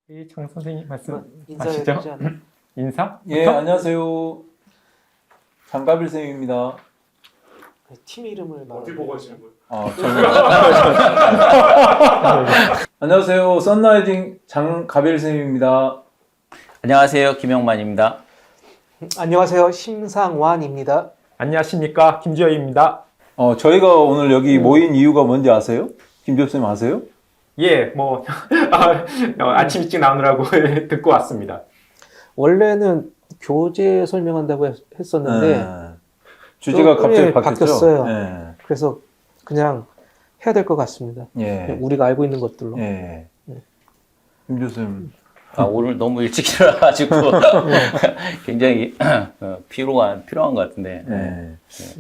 장 선생님 인사해야 말씀하시죠? 되지 않나? 인사? 예, 안녕하세요. 장가빌 쌤입니다. 팀 이름을 어디 보고 하시는 거예요? 안녕하세요. 썬라이징 장가빌 쌤입니다. 안녕하세요. 김영만입니다. 안녕하세요. 심상완입니다. 안녕하십니까? 김주현입니다. 저희가 오늘 여기 모인 이유가 뭔지 아세요? 김주현 쌤 아세요? 예, 아침 일찍 나오느라고 듣고 왔습니다. 원래는 교재 설명한다고 했었는데 네. 주제가 갑자기 바뀌었어요. 네. 그래서 그냥 해야 될 것 같습니다. 예. 우리가 알고 있는 것들로. 예. 김주현 쌤. 오늘 너무 일찍 일어나가지고 굉장히 필요한 것 같은데. 네.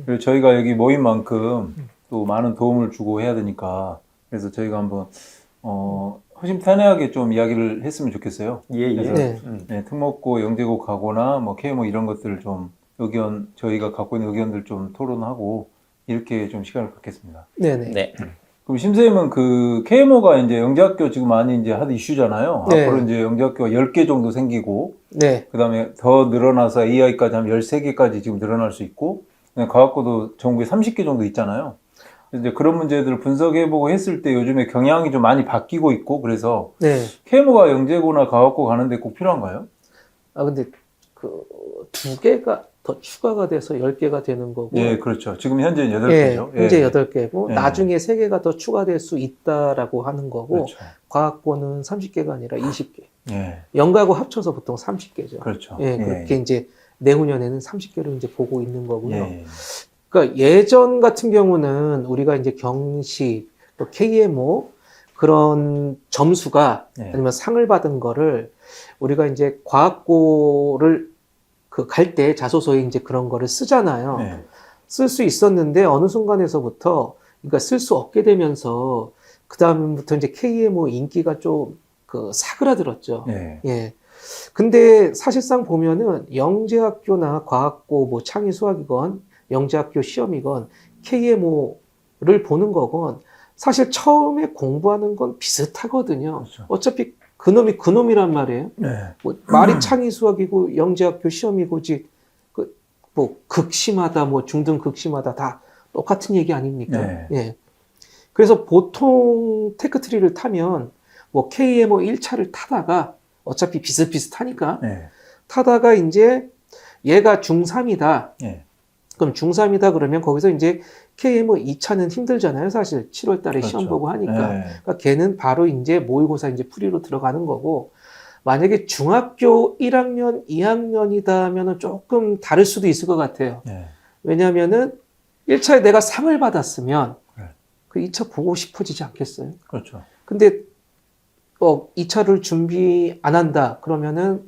그리고 저희가 여기 모인 만큼 또 많은 도움을 주고 해야 되니까 그래서 저희가 한번 허심탄회하게 좀 이야기를 했으면 좋겠어요. 예. 네. 네, 특목고, 영재고 가거나 뭐 K모 이런 것들을 좀 저희가 갖고 있는 의견들 좀 토론하고 이렇게 좀 시간을 갖겠습니다. 네네. 네. 그럼 심쌤은 그 K모가 이제 영재학교 지금 많이 이제 핫 이슈잖아요. 네. 앞으로 이제 영재학교가 10개 정도 생기고 네. 그 다음에 더 늘어나서 AI까지 하면 13개까지 지금 늘어날 수 있고 과학고도 전국에 30개 정도 있잖아요. 이제 그런 문제들을 분석해보고 했을 때 요즘에 경향이 좀 많이 바뀌고 있고 그래서 네. K모가 영재고나 과학고 가는데 꼭 필요한가요? 근데 그 두 개가 더 추가가 돼서 10개가 되는 거고. 예, 그렇죠. 지금 현재는 예, 8개죠. 현재 8개고 예. 나중에 3개가 더 추가될 수 있다라고 하는 거고 그렇죠. 과학고는 30개가 아니라 20개. 예, 연가고 합쳐서 보통 30개죠. 그렇죠. 예, 그렇게 이제 내후년에는 30개로 이제 보고 있는 거고요. 예, 그러니까 예전 같은 경우는 우리가 이제 경시, 또 KMO 그런 점수가 예. 아니면 상을 받은 거를 우리가 이제 과학고를 갈 때 자소서에 이제 그런 거를 쓰잖아요. 예. 쓸 수 있었는데 어느 순간에서부터 그러니까 쓸 수 없게 되면서 그 다음부터 이제 KMO 인기가 좀 사그라들었죠. 예. 예. 근데 사실상 보면은 영재학교나 과학고 뭐 창의 수학이건 영재학교 시험이건 KMO를 보는 거건 사실 처음에 공부하는 건 비슷하거든요. 그렇죠. 어차피 그놈이란 말이에요. 네. 뭐 말이 창의 수학이고 영재학교 시험이고지 뭐 극심하다 뭐 중등 극심하다 다 똑같은 얘기 아닙니까? 네. 예. 그래서 보통 테크트리를 타면 뭐 KMO 1차를 타다가 어차피 비슷비슷하니까 예. 타다가 이제 얘가 중3이다. 예. 그럼 중3이다 그러면 거기서 이제 KMO 2차는 힘들잖아요. 사실 7월 달에 그렇죠. 시험 보고 하니까. 예. 그러니까 걔는 바로 이제 모의고사 이제 풀이로 들어가는 거고 만약에 중학교 1학년, 2학년이다 하면은 조금 다를 수도 있을 것 같아요. 예. 왜냐하면은 1차에 내가 상을 받았으면 네. 그 2차 보고 싶어지지 않겠어요? 그렇죠. 근데 2차를 준비 안 한다 그러면은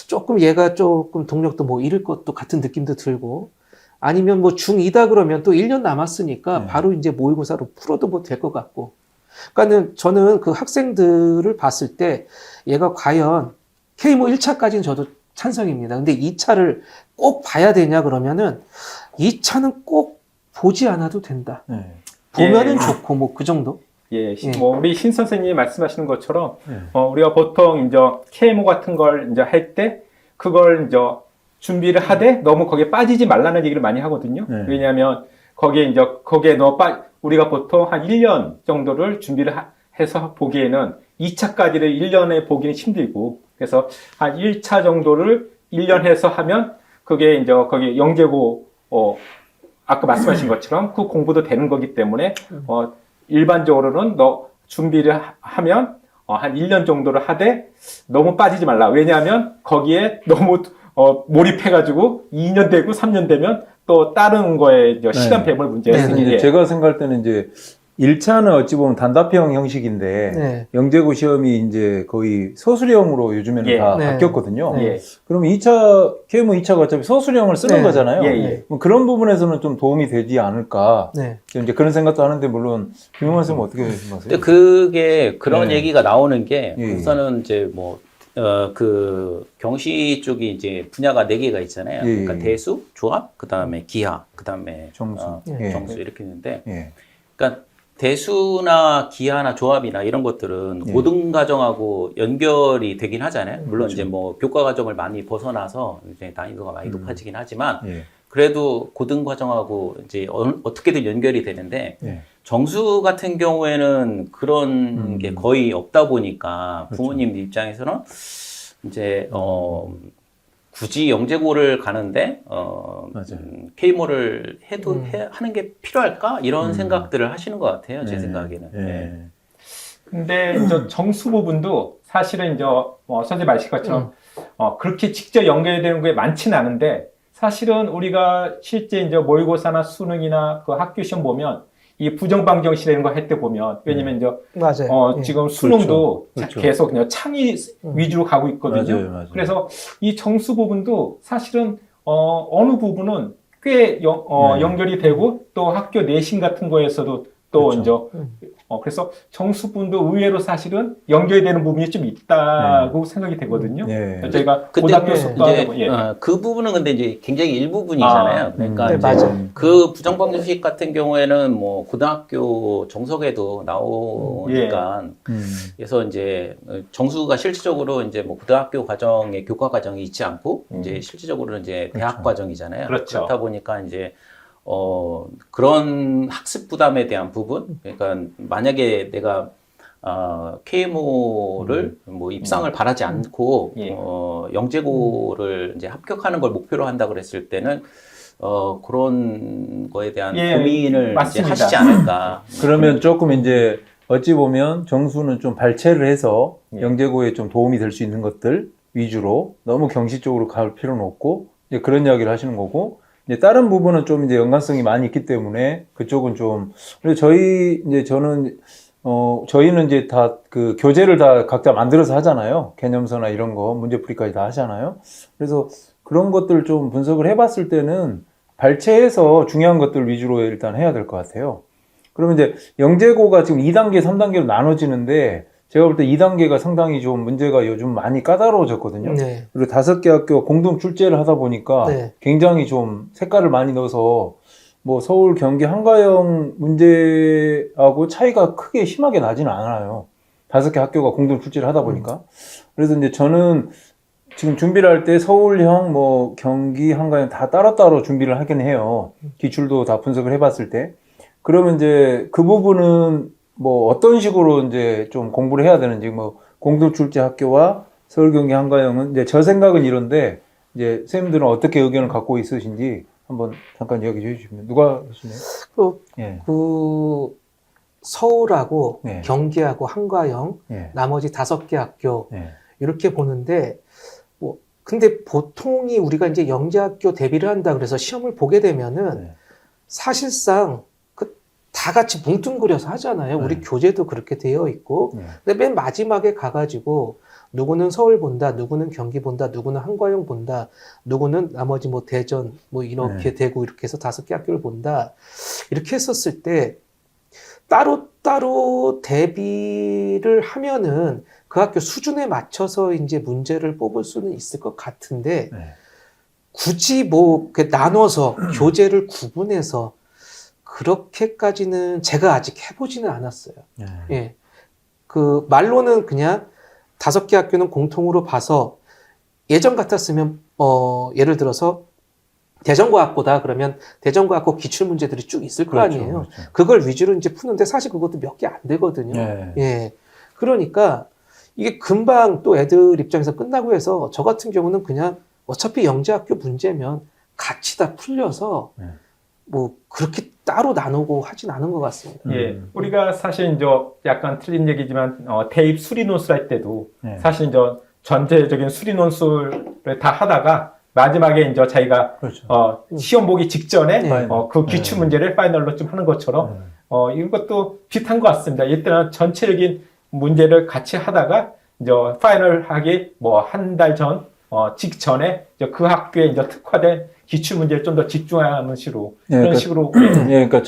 조금 얘가 조금 동력도 뭐 잃을 것도 같은 느낌도 들고 아니면 뭐 중2다 그러면 또 1년 남았으니까 네. 바로 이제 모의고사로 풀어도 뭐 될 것 같고 그러니까는 저는 그 학생들을 봤을 때 얘가 과연 K모 1차까지는 저도 찬성입니다. 근데 2차를 꼭 봐야 되냐 그러면은 2차는 꼭 보지 않아도 된다. 예. 보면은 예. 좋고 뭐 그 정도. 예, 예. 우리 신 선생님이 말씀하시는 것처럼 예. 우리가 보통 이제 KMO 같은 걸 이제 할 때 그걸 이제 준비를 하되 너무 거기에 빠지지 말라는 얘기를 많이 하거든요. 네. 왜냐하면 거기에 우리가 보통 한 1년 정도를 준비를 해서 보기에는 2차까지를 1년에 보기는 힘들고 그래서 한 1차 정도를 1년 해서 하면 그게 이제 거기 영재고 아까 말씀하신 것처럼 그 공부도 되는 거기 때문에 일반적으로는 너 준비를 하면 한 1년 정도를 하되 너무 빠지지 말라. 왜냐하면 거기에 너무 몰입해가지고 2년 되고 3년 되면 또 다른 거에 이제 시간 배분 문제가 네. 생기게. 이제 제가 생각할 때는 이제 1차는 어찌 보면 단답형 형식인데 네. 영재고 시험이 이제 거의 서술형으로 요즘에는 예. 다 네. 바뀌었거든요. 네. 예. 그럼 2차, KMO 2차가 어차피 서술형을 쓰는 네. 거잖아요. 예, 예. 그럼 그런 부분에서는 좀 도움이 되지 않을까. 네. 이제 그런 생각도 하는데 물론 김용환 선생님 어떻게 생각하세요? 근데 그게 그런 네. 얘기가 나오는 게 예. 우선은 이제 그 경시 쪽이 이제 분야가 4개가 있잖아요. 예. 그러니까 대수, 조합, 그 다음에 기하, 그 다음에 정수. 예. 정수 이렇게 있는데, 예. 그러니까 대수나 기하나 조합이나 이런 것들은 예. 고등과정하고 연결이 되긴 하잖아요. 물론 그렇죠. 이제 뭐 교과과정을 많이 벗어나서 이제 난이도가 많이 높아지긴 하지만 예. 그래도 고등과정하고 이제 어떻게든 연결이 되는데 예. 정수 같은 경우에는 그런 게 거의 없다 보니까 그렇죠. 부모님 입장에서는 이제 굳이 영재고를 가는데 맞아요. K모를 해도 하는 게 필요할까 이런 생각들을 하시는 것 같아요. 제 예. 생각에는. 예. 네. 근데 이제 정수 부분도 사실은 이제 선생님 말씀 것처럼 그렇게 직접 연결되는 게 많지는 않은데 사실은 우리가 실제 이제 모의고사나 수능이나 그 학교 시험 보면 이 부정방정시라는 거 할 때 보면 왜냐면 이제 맞아요. 예. 지금 수능도 그렇죠. 계속 그냥 창의 위주로 가고 있거든요. 맞아요, 맞아요. 그래서 이 정수 부분도 사실은 어느 부분은 꽤 연결이 되고 또 학교 내신 같은 거에서도 또 그렇죠. 이제 그래서 정수분도 의외로 사실은 연결되는 부분이 좀 있다고 생각이 되거든요. 예. 저희가 근데 고등학교 예. 수업도 이제 그 부분은 근데 이제 굉장히 일부분이잖아요. 그러니까 네, 이제 맞아요. 그 부정방정식 같은 경우에는 뭐 고등학교 정석에도 나오니까 그래서 이제 정수가 실질적으로 이제 뭐 고등학교 과정에 교과 과정이 있지 않고 이제 실질적으로는 이제 대학 과정이잖아요. 그렇죠. 그렇다 보니까 이제 그런 학습 부담에 대한 부분, 그러니까 만약에 내가 KMO를 뭐 입상을 바라지 않고 예. 영재고를 이제 합격하는 걸 목표로 한다 그랬을 때는 그런 거에 대한 예, 고민을 이제 맞습니다. 하시지 않을까. 그러면 조금 이제 어찌 보면 정수는 좀 발췌를 해서 영재고에 좀 도움이 될 수 있는 것들 위주로 너무 경시 쪽으로 갈 필요는 없고 이제 그런 이야기를 하시는 거고 이제 다른 부분은 좀 이제 연관성이 많이 있기 때문에 그쪽은 좀 그리고 저희는 이제 다 그 교재를 다 각자 만들어서 하잖아요. 개념서나 이런 거 문제풀이까지 다 하잖아요. 그래서 그런 것들 좀 분석을 해봤을 때는 발췌해서 중요한 것들 위주로 일단 해야 될 것 같아요. 그러면 이제 영재고가 지금 2단계, 3단계로 나눠지는데 제가 볼 때 2단계가 상당히 좀 문제가 요즘 많이 까다로워졌거든요. 네. 그리고 5개 학교 공동 출제를 하다 보니까 네. 굉장히 좀 색깔을 많이 넣어서 뭐 서울, 경기, 한가영 문제하고 차이가 크게 심하게 나지는 않아요. 5개 학교가 공동 출제를 하다 보니까. 그래서 이제 저는 지금 준비를 할 때 서울형, 뭐 경기, 한가영 다 따로따로 준비를 하긴 해요. 기출도 다 분석을 해봤을 때. 그러면 이제 그 부분은 뭐 어떤 식으로 이제 좀 공부를 해야 되는지 뭐 공동 출제 학교와 서울, 경기, 한가영은 이제 저 생각은 이런데 이제 선생님들은 어떻게 의견을 갖고 있으신지 한번 잠깐 이야기 해 주시면 누가 하시나요? 그 서울하고 네. 경기하고 한가영 예. 나머지 5개 학교 예. 이렇게 보는데 뭐 근데 보통이 우리가 이제 영재학교 대비를 한다 그래서 시험을 보게 되면은 네. 사실상 다 같이 뭉뚱그려서 하잖아요. 우리 네. 교재도 그렇게 되어 있고. 네. 근데 맨 마지막에 가가지고 누구는 서울 본다, 누구는 경기 본다, 누구는 한과영 본다, 누구는 나머지 뭐 대전 뭐 이렇게 되고 이렇게 해서 5개 학교를 본다. 이렇게 했었을 때 따로따로 대비를 하면은 그 학교 수준에 맞춰서 이제 문제를 뽑을 수는 있을 것 같은데 네. 굳이 뭐 나눠서 교재를 구분해서 그렇게까지는 제가 아직 해보지는 않았어요. 네. 예. 그 말로는 그냥 5개 학교는 공통으로 봐서 예전 같았으면 예를 들어서 대전과학고다 그러면 대전과학고 기출 문제들이 쭉 있을 거 그렇죠, 아니에요. 그렇죠. 그걸 위주로 이제 푸는데 사실 그것도 몇 개 안 되거든요. 네. 예. 그러니까 이게 금방 또 애들 입장에서 끝나고 해서 저 같은 경우는 그냥 어차피 영재학교 문제면 같이 다 풀려서 네. 뭐 그렇게 따로 나누고 하진 않은 것 같습니다. 예, 우리가 사실 이제 약간 틀린 얘기지만 대입 수리 논술 할 때도 네. 사실 이제 전체적인 수리 논술을 다 하다가 마지막에 이제 자기가 그렇죠. 시험 보기 직전에 네. 그 기출 문제를 파이널로 좀 하는 것처럼 이것도 비슷한 것 같습니다. 일단은 전체적인 문제를 같이 하다가 이제 파이널하기 뭐 한 달 전 직전에 이제 그 학교에 이제 특화된 기출 문제를 좀 더 집중하는 식으로 네, 그런 그러니까- 식으로 예, 그러니까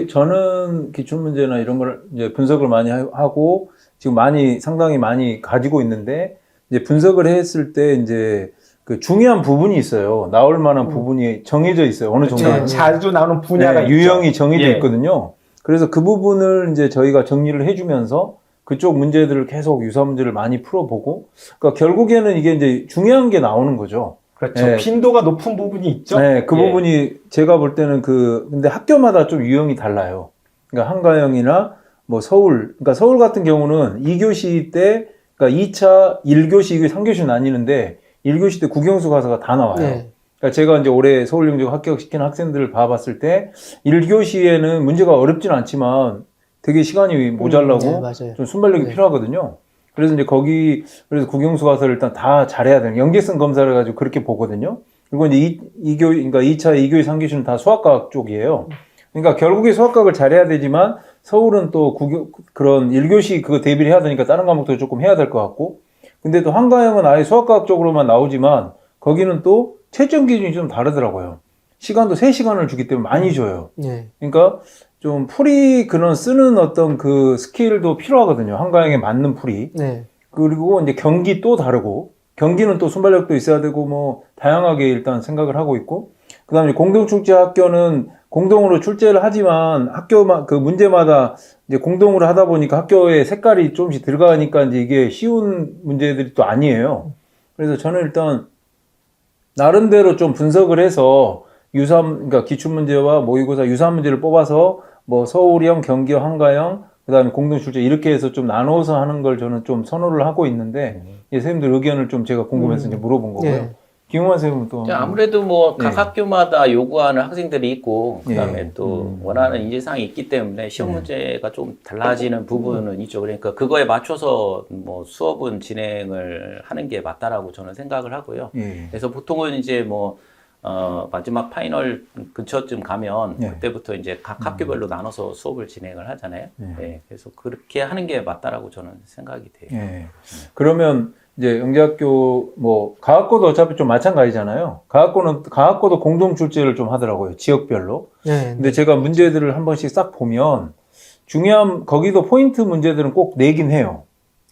저는 기출 문제나 이런 걸 이제 분석을 많이 하고 지금 상당히 많이 가지고 있는데 이제 분석을 했을 때 이제 그 중요한 부분이 있어요. 나올 만한 부분이 정해져 있어요. 어느 정도. 네. 자주 나오는 분야가 있죠. 유형이 정해져 예. 있거든요. 그래서 그 부분을 이제 저희가 정리를 해주면서 그쪽 문제들을 계속 유사 문제를 많이 풀어보고, 그러니까 결국에는 이게 이제 중요한 게 나오는 거죠. 그렇죠. 네. 빈도가 높은 부분이 있죠. 네, 그 예. 부분이 제가 볼 때는 근데 학교마다 좀 유형이 달라요. 그러니까 한가영이나 뭐 서울, 그러니까 서울 같은 경우는 2교시 때, 그러니까 2차 1교시, 2교시, 3교시 나뉘는데 1교시 때 국영수 가서가 다 나와요. 네. 그러니까 제가 이제 올해 서울영재고 합격시킨 학생들을 봐봤을 때 1교시에는 문제가 어렵진 않지만 되게 시간이 모자라고 네, 맞아요. 좀 순발력이 네. 필요하거든요. 그래서 이제 그래서 국영수 가서 일단 다 잘해야 되는, 연계성 검사를 해가지고 그렇게 보거든요. 그리고 이제 그러니까 2차, 2교시, 3교시는 다 수학과학 쪽이에요. 그러니까 결국에 수학과학을 잘해야 되지만 서울은 또 그런 1교시 그거 대비를 해야 되니까 다른 과목도 조금 해야 될 것 같고, 근데 또 한가영은 아예 수학과학 쪽으로만 나오지만 거기는 또 채점 기준이 좀 다르더라고요. 시간도 3시간을 주기 때문에 많이 줘요. 네. 그러니까 좀 풀이 그런 쓰는 어떤 그 스킬도 필요하거든요. 한가영에 맞는 풀이. 네. 그리고 이제 경기 또 다르고, 경기는 또 순발력도 있어야 되고 뭐 다양하게 일단 생각을 하고 있고, 그다음에 공동출제 학교는 공동으로 출제를 하지만 그 문제마다 이제 공동으로 하다 보니까 학교에 색깔이 조금씩 들어가니까 이제 이게 쉬운 문제들이 또 아니에요. 그래서 저는 일단 나름대로 좀 분석을 해서 그러니까 기출문제와 모의고사 유사 문제를 뽑아서 뭐 서울형, 경기형, 한가형, 그다음에 공동출제 이렇게 해서 좀 나눠서 하는 걸 저는 좀 선호를 하고 있는데, 예, 선생님들 의견을 좀 제가 궁금해서 이제 물어본 거고요. 네. 김용환 선생님은 또 아무래도 뭐 각 네. 학교마다 요구하는 학생들이 있고, 그다음에 네. 또 원하는 인재상이 있기 때문에 시험 문제가 좀 달라지는 부분은 있죠. 그러니까 그거에 맞춰서 뭐 수업은 진행을 하는 게 맞다라고 저는 생각을 하고요. 예. 그래서 보통은 이제 뭐 마지막 파이널 근처쯤 가면 네. 그때부터 이제 각 학교별로 나눠서 수업을 진행을 하잖아요. 네. 네, 그래서 그렇게 하는 게 맞다라고 저는 생각이 돼요. 예. 그러면 이제 영재학교 뭐 가학고도 어차피 좀 마찬가지잖아요. 가학고도 공동 출제를 좀 하더라고요. 지역별로. 네. 근데 제가 문제들을 한 번씩 싹 보면 거기도 포인트 문제들은 꼭 내긴 해요.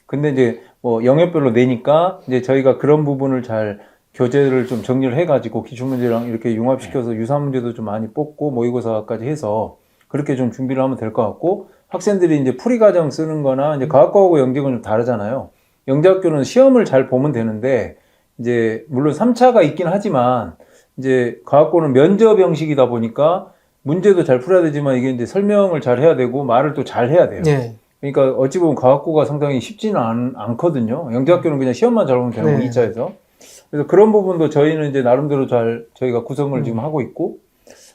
근데 이제 뭐 영역별로 내니까 이제 저희가 그런 부분을 잘 교재를 좀 정리를 해가지고 기출문제랑 이렇게 융합시켜서 유사 문제도 좀 많이 뽑고 모의고사까지 해서 그렇게 좀 준비를 하면 될 것 같고, 학생들이 이제 풀이 과정 쓰는 거나 이제 가학과하고 영재는 좀 다르잖아요. 영재학교는 시험을 잘 보면 되는데, 이제 물론 3차가 있긴 하지만 이제 가학고는 면접 형식이다 보니까 문제도 잘 풀어야 되지만 이게 이제 설명을 잘 해야 되고 말을 또 잘 해야 돼요. 네. 그러니까 어찌 보면 가학고가 상당히 쉽지는 않거든요. 영재학교는 그냥 시험만 잘 보면 되는 거, 네. 2차에서. 그래서 그런 부분도 저희는 이제 나름대로 저희가 구성을 지금 하고 있고,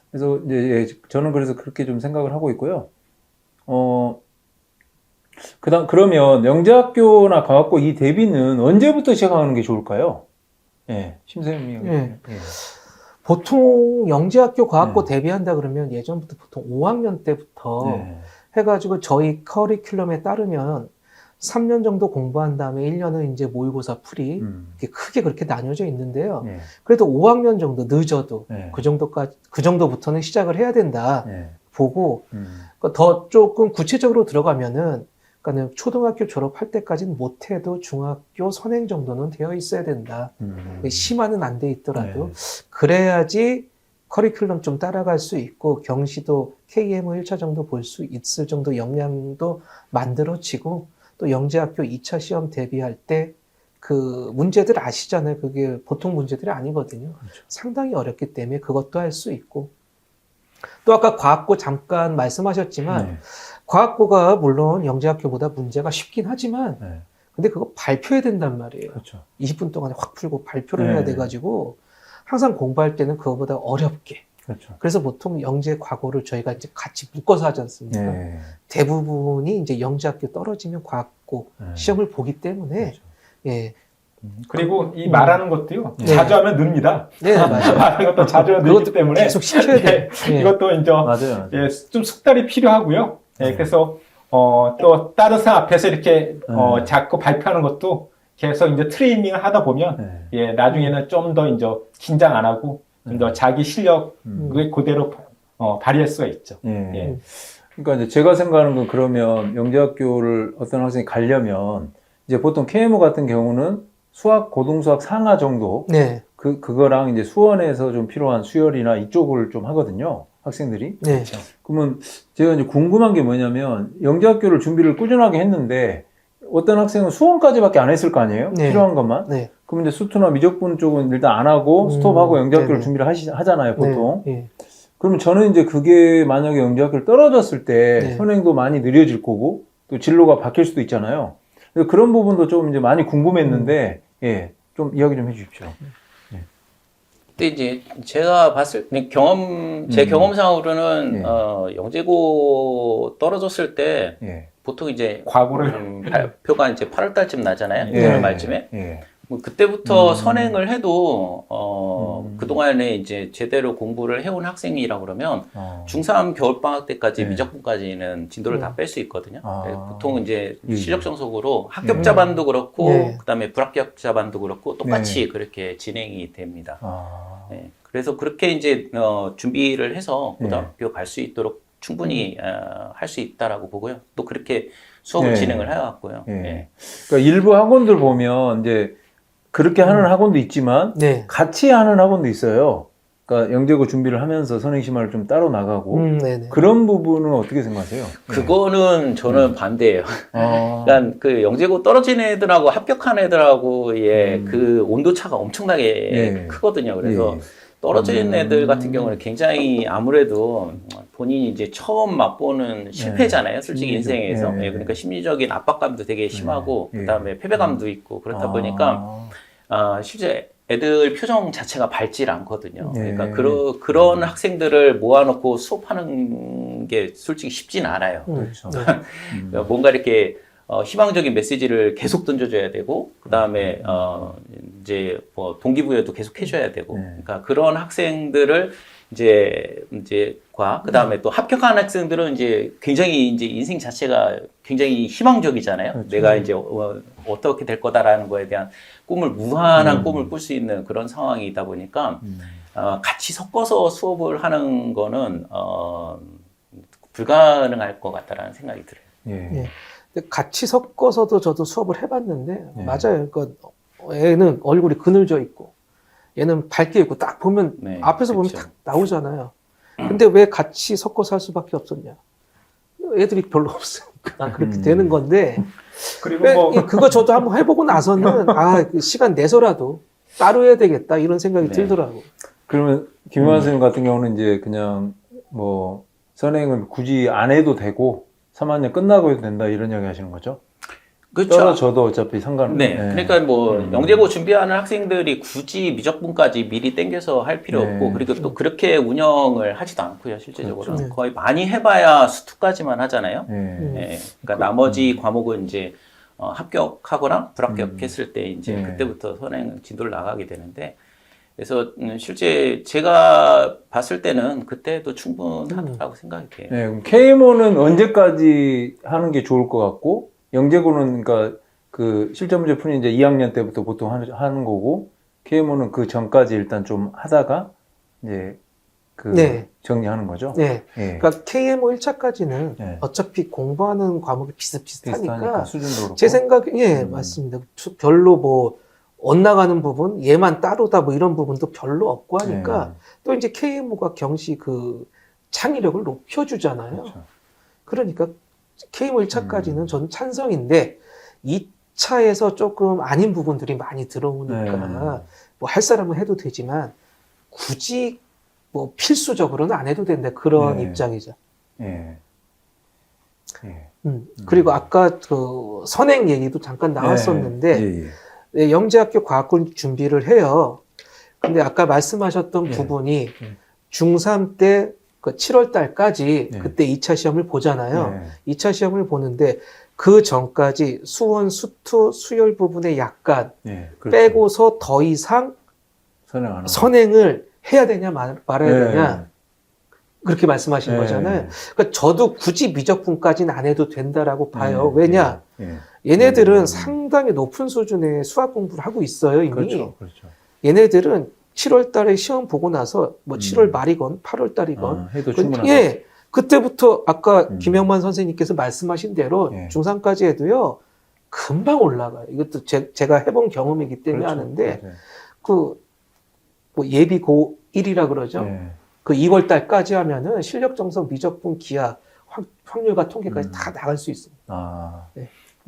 그래서 이제 예, 저는 그래서 그렇게 좀 생각을 하고 있고요. 그러면 영재학교나 가학고 이 대비는 언제부터 시작하는 게 좋을까요? 예, 심선생님이. 예. 보통 영재학교 과학고 대비한다 그러면 예전부터 보통 5학년 때부터 네. 해가지고 저희 커리큘럼에 따르면 3년 정도 공부한 다음에 1년은 이제 모의고사 풀이 이렇게 크게 그렇게 나뉘어져 있는데요. 네. 그래도 5학년 정도 늦어도 네. 그 정도부터는 시작을 해야 된다 네. 보고, 그러니까 더 조금 구체적으로 들어가면은 그러니까 초등학교 졸업할 때까지는 못해도 중학교 선행 정도는 되어 있어야 된다. 심화는 안 돼 있더라도 그래야지 커리큘럼 좀 따라갈 수 있고 경시도 KMO 1차 정도 볼 수 있을 정도 역량도 만들어지고, 또 영재학교 2차 시험 대비할 때 그 문제들 아시잖아요. 그게 보통 문제들이 아니거든요. 그렇죠. 상당히 어렵기 때문에 그것도 할 수 있고, 또 아까 과학고 잠깐 말씀하셨지만 네. 과학고가 물론 영재학교보다 문제가 쉽긴 하지만 네. 근데 그거 발표해야 된단 말이에요. 그렇죠. 20분 동안에 확 풀고 발표를 네. 해야 돼가지고 항상 공부할 때는 그거보다 어렵게. 그렇죠. 그래서 보통 영재 과고를 저희가 이제 같이 묶어서 하지 않습니까? 네. 대부분이 이제 영재학교 떨어지면 과학고 네. 시험을 보기 때문에 그렇죠. 예. 그리고 이 말하는 것도요, 네. 자주 하면 늡니다. 네, 맞아요. 말하는 것도 자주 하면 그것도 늘기 때문에 계속 시켜야 돼요. 예. 이것도 이제 맞아요. 예, 좀 숙달이 필요하고요. 예, 그래서 또 다른 사람 앞에서 이렇게 자꾸 발표하는 것도 계속 이제 트레이닝을 하다 보면 네. 예, 나중에는 좀 더 이제 긴장 안 하고 좀 더 자기 실력을 그대로 발휘할 수가 있죠. 예. 예. 그러니까 이제 제가 생각하는 건, 그러면 영재학교를 어떤 학생이 가려면 이제 보통 KMO 같은 경우는 수학, 고등수학 상하 정도 네. 그거랑 이제 수원에서 좀 필요한 수열이나 이쪽을 좀 하거든요. 학생들이. 네. 그러면 제가 이제 궁금한 게 뭐냐면 영재학교를 준비를 꾸준하게 했는데 어떤 학생은 수원까지밖에 안 했을 거 아니에요? 네. 필요한 것만. 네. 그럼 이제 수투나 미적분 쪽은 일단 안 하고 스톱하고 영재학교를 네네. 준비를 하잖아요, 보통. 네. 그러면 저는 이제 그게 만약에 영재학교를 떨어졌을 때 네. 선행도 많이 느려질 거고 또 진로가 바뀔 수도 있잖아요. 그래서 그런 부분도 좀 이제 많이 궁금했는데 예, 좀 이야기 좀 해주십시오. 근데 이제 제가 봤을 때 제 경험상으로는 예. 영재고 떨어졌을 때 예. 보통 이제 과거를 발표가 이제 8월 달쯤 나잖아요. 예. 8월 말쯤에. 예. 뭐 그때부터 선행을 해도 그동안에 이제 제대로 공부를 해온 학생이라 그러면 중3 겨울방학 때까지 네. 미적분까지는 진도를 다 뺄 수 있거든요. 아. 그래서 보통 이제 예. 실력 정석으로 합격자 반도 그렇고 네. 그다음에 불합격자 반도 그렇고 똑같이 네. 그렇게 진행이 됩니다. 아. 네. 그래서 그렇게 이제 준비를 해서 고등학교 갈 수 있도록 충분히 할 수 있다라고 보고요. 또 그렇게 수업을 네. 진행을 해왔고요. 예. 네. 그러니까 일부 학원들 보면 이제 그렇게 하는 학원도 있지만 네. 같이 하는 학원도 있어요. 그러니까 영재고 준비를 하면서 선행심화를 좀 따로 나가고 네네. 그런 부분은 어떻게 생각하세요? 그거는 저는 반대예요. 아. 그러니까 그 영재고 떨어진 애들하고 합격한 애들하고의 그 온도 차가 엄청나게 예. 크거든요. 그래서 예. 떨어진 애들 같은 경우는 굉장히 아무래도 본인이 이제 처음 맛보는 실패잖아요. 솔직히 인생에서. 예. 예, 그러니까 심리적인 압박감도 되게 심하고 예. 그다음에 패배감도 있고 그렇다 보니까 아. 실제 애들 표정 자체가 밝질 않거든요. 예. 그러니까 그런 학생들을 모아놓고 수업하는 게 솔직히 쉽진 않아요. 그렇죠. 네. 그러니까 뭔가 이렇게 희망적인 메시지를 계속 던져줘야 되고 그 다음에 이제 뭐 동기부여도 계속 해줘야 되고 네. 그러니까 그런 학생들을 그 다음에 또 합격한 학생들은 이제 굉장히 이제 인생 자체가 굉장히 희망적이잖아요. 그렇죠. 내가 이제 어떻게 될 거다라는 거에 대한 무한한 꿈을 꿀 수 있는 그런 상황이다 보니까 같이 섞어서 수업을 하는 거는 불가능할 것 같다라는 생각이 들어요. 예. 예. 근데 같이 섞어서도 저도 수업을 해봤는데 네. 맞아요. 그러니까 애는 얼굴이 그늘져 있고 얘는 밝게 있고 딱 보면 네, 앞에서 보면 그렇죠. 딱 나오잖아요. 근데 왜 같이 섞어서 할 수밖에 없었냐? 애들이 별로 없으니까 그렇게 되는 건데 그리고 뭐 그거 저도 한번 해보고 나서는 그 시간 내서라도 따로 해야 되겠다 이런 생각이 네. 들더라고. 그러면 김용환 선생님 같은 경우는 이제 그냥 뭐 선행을 굳이 안 해도 되고 3학년 끝나고 해도 된다 이런 이야기 하시는 거죠? 그렇죠. 떨어져도 어차피 상관없는. 네. 그러니까 뭐 영재고 준비하는 학생들이 굳이 미적분까지 미리 땡겨서 할 필요 네. 없고 그리고 또 그렇게 운영을 하지도 않고요. 실제적으로는 그렇죠. 거의 많이 해봐야 수투까지만 하잖아요. 예. 네. 그러니까 나머지 과목은 이제 합격하거나 불합격했을 때 이제 네. 그때부터 선행 진도를 나가게 되는데 그래서 실제 제가 봤을 때는 그때도 충분하다고 생각이 돼요. 네, 그럼 KMO는 언제까지 하는 게 좋을 것 같고, 영재고는 그러니까 그 실전 문제 푸는 이제 2학년 때부터 보통 하는 거고, KMO는 그 전까지 일단 좀 하다가 이제 그 네. 정리하는 거죠. 네. 예. 그러니까 KMO 1차까지는 네. 어차피 공부하는 과목이 비슷비슷하니까 수준도 그렇고. 제 생각에 맞습니다. 별로 뭐 엇나가는 부분, 얘만 따로다 뭐 이런 부분도 별로 없고 하니까 또 이제 KMO가 경시 그 창의력을 높여주잖아요. 그렇죠. 그러니까 KMO 1차까지는 저는 찬성인데 2차에서 조금 아닌 부분들이 많이 들어오니까 뭐 할 사람은 해도 되지만 굳이 뭐 필수적으로는 안 해도 된다 그런 네. 입장이죠. 예. 예. 그리고 아까 그 선행 얘기도 잠깐 나왔었는데 예, 예. 네, 영재학교 과학군 준비를 해요. 근데 아까 말씀하셨던 네. 부분이 중3 때 그 7월 달까지 네. 그때 2차 시험을 보잖아요. 네. 2차 시험을 보는데 그 전까지 수원, 수투, 수열 부분에 약간 예. 그렇죠. 빼고서 더 이상 선행 안 하고. 선행을 해야 되냐 말아야 네. 되냐 그렇게 말씀하신 네. 거잖아요. 그러니까 저도 굳이 미적분까지는 안 해도 된다라고 봐요. 네. 왜냐? 예. 얘네들은 상당히 높은 수준의 수학 공부를 하고 있어요, 이미. 그렇죠. 그렇죠. 얘네들은 7월 달에 시험 보고 나서 뭐 7월 말이건 8월 달이건 해도 충분하다. 예. 그때부터 아까 김영만 선생님께서 말씀하신 대로 예. 중3까지 해도요. 금방 올라가요. 이것도 제가 해본 경험이기 때문에 그렇죠. 하는데 맞아요. 그 뭐 예비 고1이라 그러죠. 예. 그 2월 달까지 하면은 실력 정석, 미적분, 기하, 확률과 통계까지 다 나갈 수 있습니다. 아,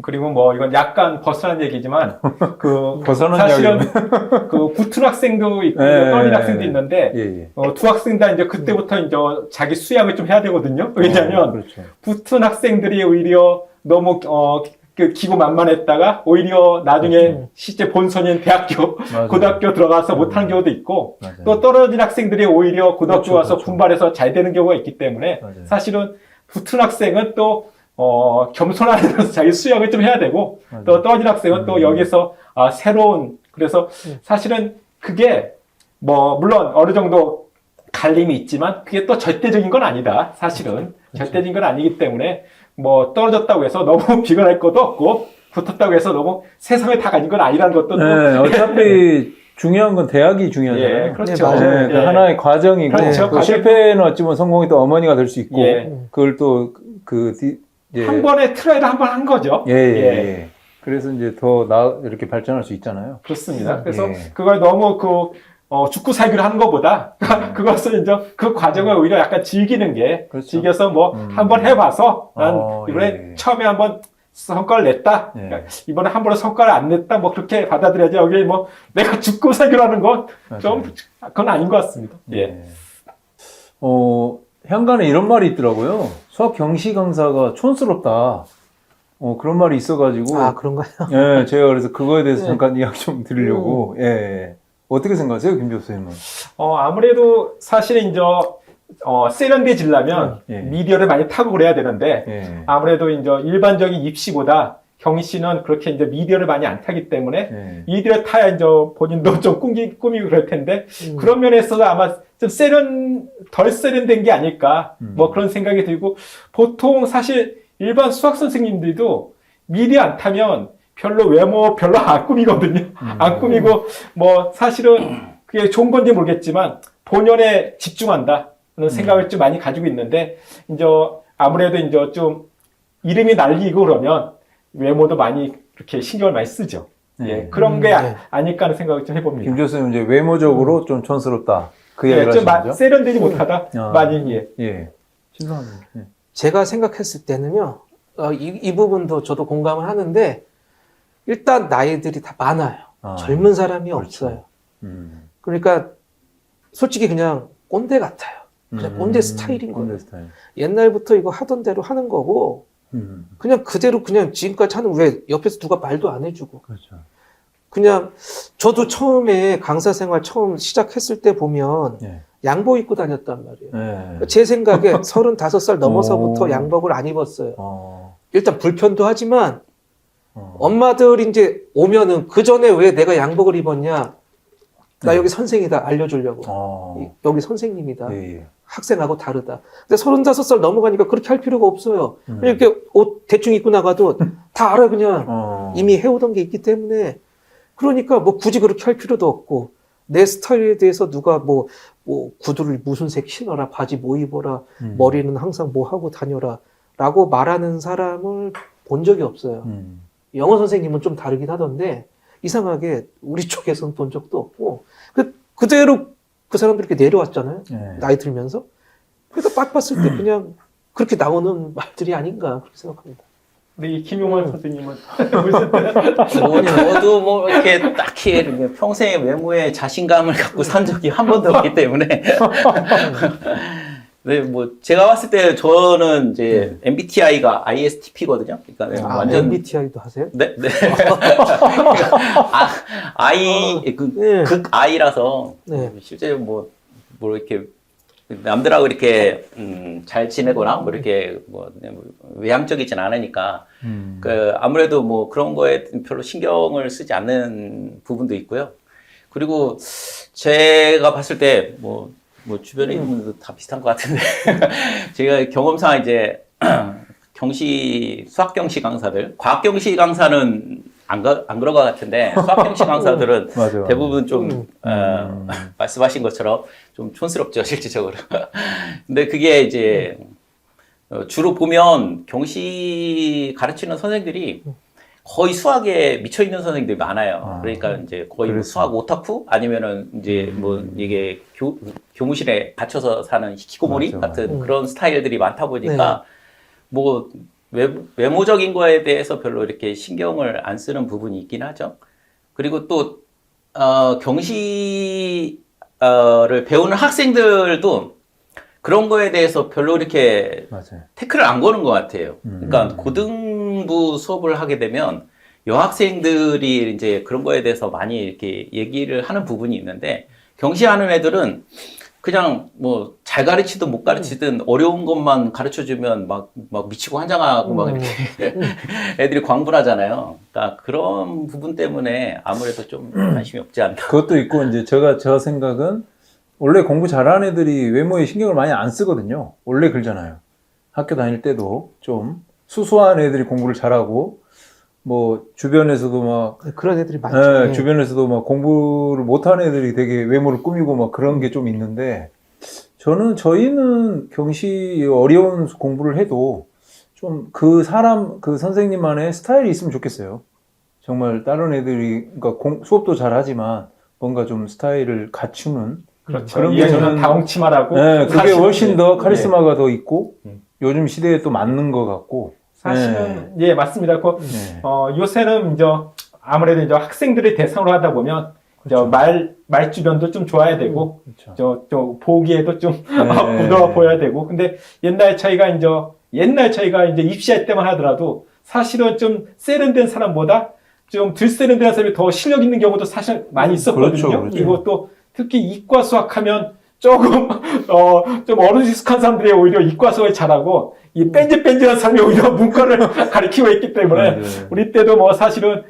그리고 뭐 이건 약간 벗어난 얘기지만 그 벗어난 사실은 그 붙은 학생도 있고 예, 떨어진 예, 학생도 예. 있는데 예. 두 학생 다 이제 그때부터 이제 자기 수양을 좀 해야 되거든요. 왜냐하면 그렇죠. 붙은 학생들이 오히려 너무 그 기고만만했다가 오히려 나중에 실제 본선인 대학교, 맞아요. 고등학교 들어가서 못하는 경우도 있고 맞아요. 또 떨어진 학생들이 오히려 고등학교 그렇죠, 와서 그렇죠. 분발해서 잘 되는 경우가 있기 때문에 맞아요. 사실은 붙은 학생은 또 겸손하면서 자기 수양을 좀 해야 되고 맞아요. 또 떨어진 학생은 또 여기서 새로운 그래서 사실은 그게 뭐 물론 어느 정도 갈림이 있지만 그게 또 절대적인 건 아니다. 사실은 절대적인 건 아니기 때문에 뭐 떨어졌다고 해서 너무 비관할 것도 없고 붙었다고 해서 너무 세상을 다 가진 건 아니라는 것도 또 네, 어차피 중요한 건 대학이 중요하잖아요. 예, 그렇죠. 네, 맞아요. 그 하나의 과정이고 그렇죠. 그 과정. 실패는 어찌 보면 성공이 또 어머니가 될 수 있고 예. 그걸 또 예. 한 번에 트라이를 한 번 한 거죠. 예. 그래서 이제 더 이렇게 발전할 수 있잖아요. 그렇습니다. 그래서 예. 그걸 너무 죽고 살기로 하는 것보다 그것을 이제 그 과정을 오히려 약간 즐기는 게 그렇죠. 즐겨서 뭐 한번 해봐서 난 이번에 예. 처음에 한번 성과를 냈다. 예. 그러니까 이번에 한 번에 성과를 안 냈다. 뭐 그렇게 받아들여야지 여기 뭐 내가 죽고 살기로 하는 건 좀 그건 아닌 것 같습니다. 예. 향간에 이런 말이 있더라고요. 수학 경시 강사가 촌스럽다. 그런 말이 있어가지고. 아, 그런가요? 예, 제가 그래서 그거에 대해서 네. 잠깐 이야기 좀 드리려고. 예. 어떻게 생각하세요, 김 교수님은? 아무래도 사실은 이제 세련되지려면 예. 미디어를 많이 타고 그래야 되는데 예. 아무래도 이제 일반적인 입시보다 경시는 그렇게 이제 미디어를 많이 안 타기 때문에 예. 미디어 타야 이제 본인도 좀 꾸미고 그럴 텐데 그런 면에서도 아마 좀 덜 세련된 게 아닐까 뭐 그런 생각이 들고 보통 사실 일반 수학 선생님들도 미디어 안 타면 별로 외모 별로 안 꾸미거든요. 안 꾸미고 뭐 사실은 그게 좋은 건지 모르겠지만 본연에 집중한다는 생각을 좀 많이 가지고 있는데 이제 아무래도 이제 좀 이름이 날리고 그러면 외모도 많이 이렇게 신경을 많이 쓰죠. 예, 그런 게 네. 아닐까 하는 생각을 좀 해봅니다. 김 교수님 이제 외모적으로 좀 촌스럽다. 그 예, 이야기를 좀 하시는 거죠? 세련되지 못하다. 아. 많이 예. 예. 신선합니다. 예. 제가 생각했을 때는요, 이 부분도 저도 공감을 하는데, 일단 나이들이 다 많아요. 아, 젊은 사람이 그렇죠. 없어요. 음. 그러니까, 솔직히 그냥 꼰대 같아요. 그냥 꼰대 스타일인 거예요. 꼰대 스타일. 옛날부터 이거 하던 대로 하는 거고, 그냥 그대로 그냥 지금까지 하는, 왜 옆에서 누가 말도 안 해주고. 그렇죠. 그냥, 저도 처음에 강사 생활 처음 시작했을 때 보면, 예. 양복 입고 다녔단 말이에요. 예. 제 생각에 35살 넘어서부터 오. 양복을 안 입었어요. 어. 일단 불편도 하지만 어. 엄마들이 이제 오면은 그 전에 왜 내가 양복을 입었냐? 나 네. 여기 선생이다 알려주려고. 어. 여기 선생님이다. 예, 예. 학생하고 다르다. 근데 35살 넘어가니까 그렇게 할 필요가 없어요. 음. 이렇게 옷 대충 입고 나가도 다 알아 그냥. 어. 이미 해오던 게 있기 때문에. 그러니까 뭐 굳이 그렇게 할 필요도 없고 내 스타일에 대해서 누가 뭐 구두를 무슨 색 신어라, 바지 뭐 입어라, 머리는 항상 뭐 하고 다녀라 라고 말하는 사람을 본 적이 없어요. 영어 선생님은 좀 다르긴 하던데 이상하게 우리 쪽에서는 본 적도 없고 그대로 그 사람들이 이렇게 내려왔잖아요. 예. 나이 들면서. 그러니까 딱 봤을 때 그냥 그렇게 나오는 말들이 아닌가 그렇게 생각합니다. 근데 이 김용환 선생님은 저도 뭐 이렇게 딱히 이렇게 평생의 외모에 자신감을 갖고 산 적이 한 번도 없기 때문에. 네, 뭐 제가 봤을 때 저는 이제 MBTI가 ISTP거든요. 그러니까 완전 MBTI도 하세요? 네, 네. I 네. 극 I라서 네. 실제 뭐 이렇게 남들하고 이렇게 잘 지내거나 뭐 이렇게 뭐 외향적이진 않으니까 그 아무래도 뭐 그런 거에 별로 신경을 쓰지 않는 부분도 있고요. 그리고 제가 봤을 때 뭐 주변에 있는 분들도 다 비슷한 것 같은데 제가 경험상 이제 수학 경시 강사들, 과학 경시 강사는 안 그런 것 같은데 수학 경시 강사들은 맞아요. 대부분 좀 말씀하신 것처럼 좀 촌스럽죠 실질적으로. 근데 그게 이제 주로 보면 경시 가르치는 선생들이 거의 수학에 미쳐 있는 선생님들이 많아요. 아, 그러니까 이제 거의 그랬어. 수학 오타쿠 아니면은 이제 뭐 이게 교무실에 갇혀서 사는 히키코모리 맞아, 같은 맞아. 그런 스타일들이 많다 보니까 뭐 외모적인 거에 대해서 별로 이렇게 신경을 안 쓰는 부분이 있긴 하죠. 그리고 또 경시를 배우는 학생들도 그런 거에 대해서 별로 이렇게 맞아요. 태클을 안 거는 것 같아요. 그러니까 고등부 수업을 하게 되면 여학생들이 이제 그런 거에 대해서 많이 이렇게 얘기를 하는 부분이 있는데 경시하는 애들은 그냥 뭐 잘 가르치든 못 가르치든 어려운 것만 가르쳐 주면 막 미치고 환장하고 막 이렇게 애들이 광분하잖아요. 그러니까 그런 부분 때문에 아무래도 좀 관심이 없지 않나. 그것도 있고 이제 저 생각은 원래 공부 잘하는 애들이 외모에 신경을 많이 안 쓰거든요. 원래 그러잖아요. 학교 다닐 때도 좀 수수한 애들이 공부를 잘하고 뭐 주변에서도 막 그런 애들이 많죠. 예, 예. 주변에서도 막 공부를 못하는 애들이 되게 외모를 꾸미고 막 그런 게 좀 있는데 저희는 경시 어려운 공부를 해도 좀 그 선생님만의 스타일이 있으면 좋겠어요. 정말 다른 애들이 그러니까 수업도 잘하지만 뭔가 좀 스타일을 갖추는 그렇죠. 그런 이게 게 저는 저는- 다홍치마라고. 네, 그게 사실은 훨씬 더 예, 카리스마가 더 있고 음. 요즘 시대에 또 맞는 것 같고 사실은 예 맞습니다. 네. 요새는 이제 아무래도 이제 학생들이 대상으로 하다 보면 그렇죠. 말 주변도 좀 좋아야 되고 그렇죠. 저 보기에도 좀 네. 부드러워 보여야 되고. 근데 옛날 저희가 이제 입시할 때만 하더라도 사실은 좀 세련된 사람보다 좀 덜 세련된 사람이 더 실력 있는 경우도 사실 많이 있었거든요. 그렇죠, 그렇죠. 그리고 또 특히 이과 수학하면 조금 좀 어리숙한 사람들이 오히려 이과 수학을 잘하고 이 뺀질뺀질한 사람이 오히려 문과를 가리키고 있기 때문에 맞아요. 우리 때도 뭐 사실은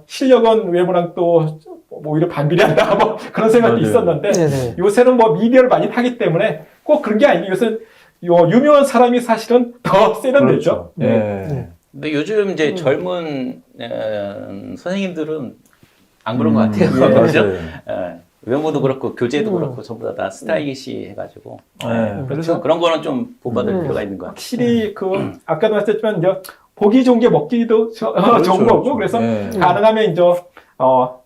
실력은 외모랑 또 오히려 반비례한다 뭐 그런 생각도 맞아요. 있었는데 네네. 요새는 뭐 미디어를 많이 타기 때문에 꼭 그런 게 아니고 요새는 유명한 사람이 사실은 더 세련되죠. 그렇죠. 네. 네. 근데 요즘 이제 젊은 선생님들은 안 그런 것 같아요. 예, 그죠? 맞아요. 예, 외모도 그렇고 교재도 그렇고 전부 다 스타일리시 해가지고 네. 그렇죠. 그런 거는 좀 본받을 필요가 있는 것 같아요. 확실히 아까도 말씀했지만 이제 보기 좋은 게 먹기도 좋은 거고 그렇죠. 그래서 네. 가능하면 이제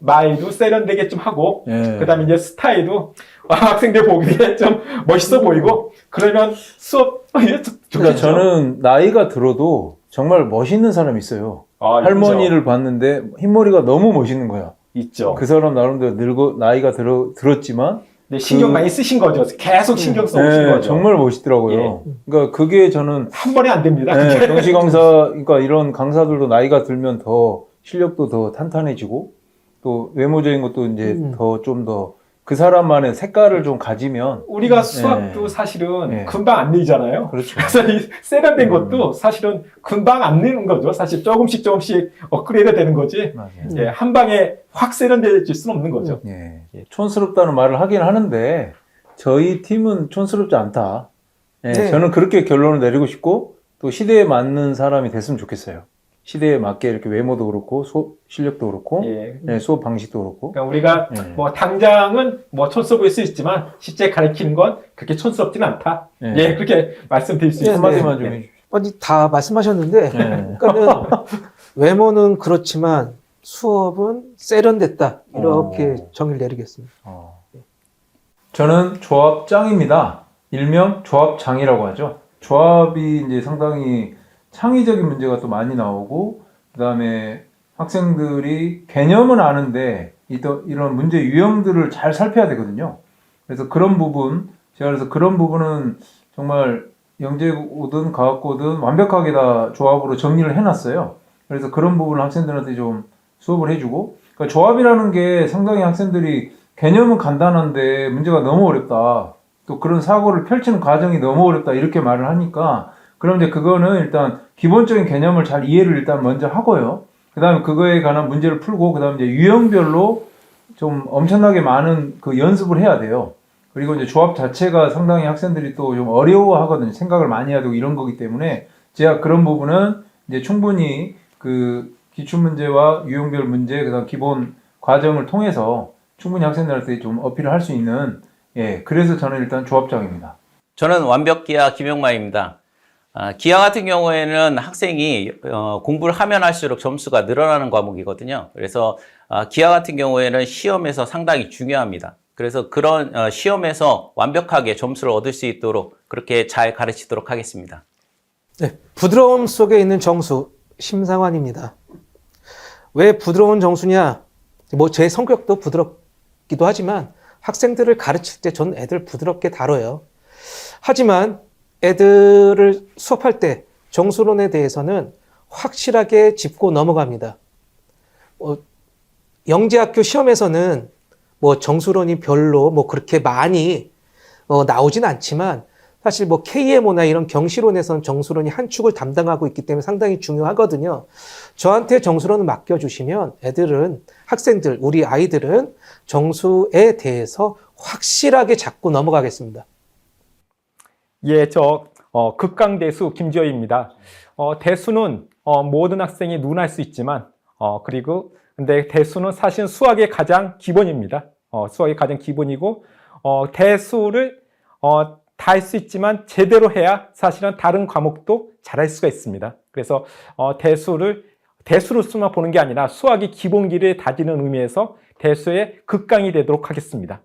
말도 세련되게 좀 하고 네. 그다음에 이제 스타일도 학생들 보기에 좀 멋있어 보이고 그러면 수업 좋겠죠. 그러니까 저는 나이가 들어도 정말 멋있는 사람이 있어요. 할머니를 봤는데 흰머리가 너무 멋있는 거야. 있죠. 그 사람 나름대로 나이가 들었지만 네, 신경 많이 쓰신 거죠. 계속 신경 써오신 네, 거죠. 정말 멋있더라고요. 그러니까 그게 저는 한 번에 안 됩니다. 네, 경시 강사, 그러니까 이런 강사들도 나이가 들면 더 실력도 더 탄탄해지고 또 외모적인 것도 이제 좀 더 그 사람만의 색깔을 좀 가지면 우리가 수학도 사실은 네. 금방 안 늘잖아요. 그렇죠. 그래서 이 세련된 것도 사실은 금방 안 느는 거죠. 사실 조금씩 업그레이드 되는 거지. 맞아요. 예, 한 방에 확 세련돼질 수는 없는 거죠. 예. 촌스럽다는 말을 하긴 하는데 저희 팀은 촌스럽지 않다. 예, 네. 저는 그렇게 결론을 내리고 싶고 또 시대에 맞는 사람이 됐으면 좋겠어요. 시대에 맞게 이렇게 외모도 그렇고 실력도 그렇고 예. 수업 방식도 그렇고 그러니까 우리가 네. 뭐 당장은 뭐 촌스러워 보일 수 있지만 실제 가르치는 건 그렇게 촌스럽지는 않다. 네. 예, 그렇게 말씀드릴 수 네, 있습니다. 한마디만 좀 네. 해주십시오. 아니, 다 말씀하셨는데, 네. 그러니까는 외모는 그렇지만 수업은 세련됐다. 이렇게 정의를 내리겠습니다. 저는 조합장입니다. 일명 조합장이라고 하죠. 조합이 이제 상당히 창의적인 문제가 또 많이 나오고, 그 다음에 학생들이 개념은 아는데, 이런 문제 유형들을 잘 살펴야 되거든요. 그래서 제가 그런 부분은 정말 영재고든 과학고든 완벽하게 다 조합으로 정리를 해놨어요. 그래서 그런 부분을 학생들한테 좀 수업을 해주고, 그러니까 조합이라는 게 상당히 학생들이 개념은 간단한데 문제가 너무 어렵다. 또 그런 사고를 펼치는 과정이 너무 어렵다. 이렇게 말을 하니까, 그럼 이제 그거는 일단 기본적인 개념을 잘 이해를 일단 먼저 하고요. 그 다음에 그거에 관한 문제를 풀고, 그 다음에 이제 유형별로 좀 엄청나게 많은 그 연습을 해야 돼요. 그리고 이제 조합 자체가 상당히 학생들이 또 좀 어려워하거든요. 생각을 많이 해야 되고 이런 거기 때문에 제가 그런 부분은 이제 충분히 그 기출문제와 유형별 문제, 그 다음 기본 과정을 통해서 충분히 학생들한테 좀 어필을 할 수 있는, 그래서 저는 일단 조합장입니다. 저는 완벽기야 김용만입니다. 기하 같은 경우에는 학생이 공부를 하면 할수록 점수가 늘어나는 과목이거든요. 그래서 기하 같은 경우에는 시험에서 상당히 중요합니다. 그래서 그런 시험에서 완벽하게 점수를 얻을 수 있도록 그렇게 잘 가르치도록 하겠습니다. 네, 부드러움 속에 있는 정수, 심상환입니다. 왜 부드러운 정수냐? 뭐 제 성격도 부드럽기도 하지만 학생들을 가르칠 때 전 애들 부드럽게 다뤄요. 하지만 애들을 수업할 때 정수론에 대해서는 확실하게 짚고 넘어갑니다. 영재학교 시험에서는 뭐 정수론이 별로 뭐 그렇게 많이 나오진 않지만 사실 뭐 KMO나 이런 경시론에서는 정수론이 한 축을 담당하고 있기 때문에 상당히 중요하거든요. 저한테 정수론을 맡겨주시면 학생들, 우리 아이들은 정수에 대해서 확실하게 잡고 넘어가겠습니다. 예, 극강대수 김지호입니다. 대수는 모든 학생이 누구나 할 수 있지만 근데 대수는 사실 수학의 가장 기본입니다. 수학의 가장 기본이고 대수를 다 할 수 있지만 제대로 해야 사실은 다른 과목도 잘할 수가 있습니다. 그래서 대수로서만 보는 게 아니라 수학의 기본기를 다지는 의미에서 대수의 극강이 되도록 하겠습니다.